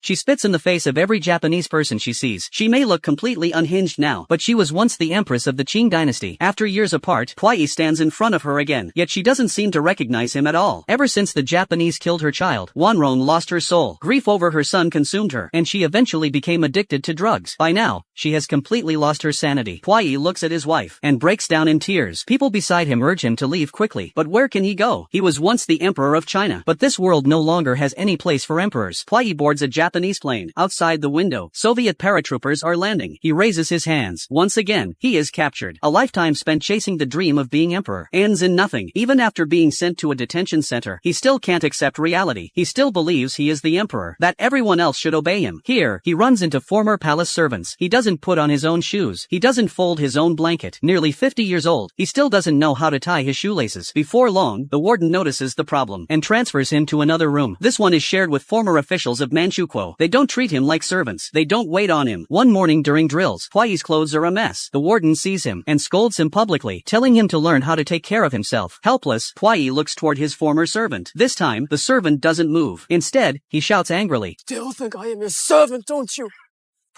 She spits in the face of every Japanese person she sees. She may look completely unhinged now, but she was once the empress of the Qing dynasty. After years apart, Huai stands in front of her again, yet she doesn't seem to recognize him at all. Ever since the Japanese killed her child, Wanrong lost her soul. Grief over her son consumed her, and she eventually became addicted to drugs. By now, she has completely lost her sanity. Huai looks at his wife and breaks down in tears. People beside him urge him to leave quickly, but where can he go? He was once the emperor of China, but this world no longer has any place for emperors. Huai boards a Japanese plane. Outside the window, Soviet paratroopers are landing. He raises his hands. Once again, he is captured. A lifetime spent chasing the dream of being emperor ends in nothing. Even after being sent to a detention center, he still can't accept reality. He still believes he is the emperor, that everyone else should obey him. Here, he runs into former palace servants. He doesn't put on his own shoes. He doesn't fold his own blanket. Nearly 50 years old, he still doesn't know how to tie his shoelaces. Before long, the warden notices the problem and transfers him to another room. This one is shared with former officials of Manchukuo. They don't treat him like servants. They don't wait on him. One morning during drills, Huai's clothes are a mess. The warden sees him and scolds him publicly, telling him to learn how to take care of himself. Helpless, Huai looks toward his former servant. This time, the servant doesn't move. Instead, he shouts angrily, "Still think I am your servant, don't you?"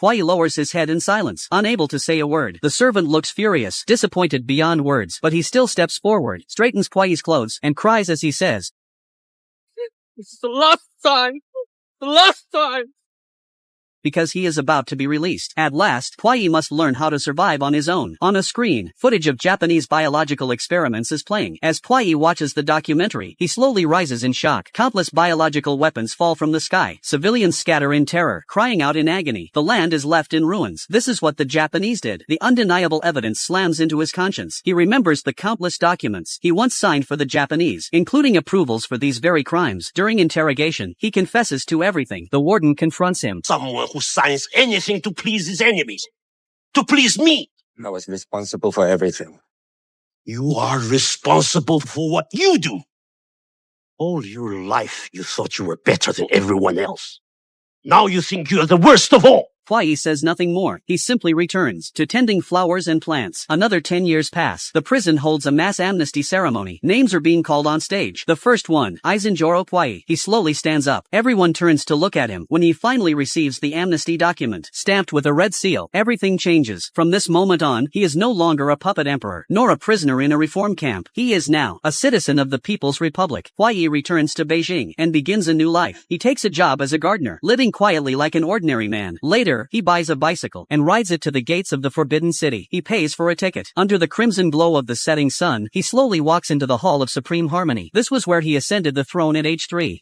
Huai lowers his head in silence, unable to say a word. The servant looks furious, disappointed beyond words, but he still steps forward, straightens Huai's clothes, and cries as he says, "This is the last time! The last time!" because he is about to be released. At last, Huai must learn how to survive on his own. On a screen, footage of Japanese biological experiments is playing. As Huai watches the documentary, he slowly rises in shock. Countless biological weapons fall from the sky. Civilians scatter in terror, crying out in agony. The land is left in ruins. This is what the Japanese did. The undeniable evidence slams into his conscience. He remembers the countless documents he once signed for the Japanese, including approvals for these very crimes. During interrogation, he confesses to everything. The warden confronts him. Someone who signs anything to please his enemies. To please me. I was responsible for everything. You are responsible for what you do. All your life you thought you were better than everyone else. Now you think you are the worst of all. Huai says nothing more. He simply returns to tending flowers and plants. Another 10 years pass. The prison holds a mass amnesty ceremony. Names are being called on stage. The first one, Isenjoro Huai. He slowly stands up. Everyone turns to look at him. When he finally receives the amnesty document, stamped with a red seal, everything changes. From this moment on, he is no longer a puppet emperor, nor a prisoner in a reform camp. He is now a citizen of the People's Republic. Huai returns to Beijing and begins a new life. He takes a job as a gardener, living quietly like an ordinary man. Later, he buys a bicycle and rides it to the gates of the Forbidden City. He pays for a ticket. Under the crimson glow of the setting sun, he slowly walks into the Hall of Supreme Harmony. This was where he ascended the throne at age 3.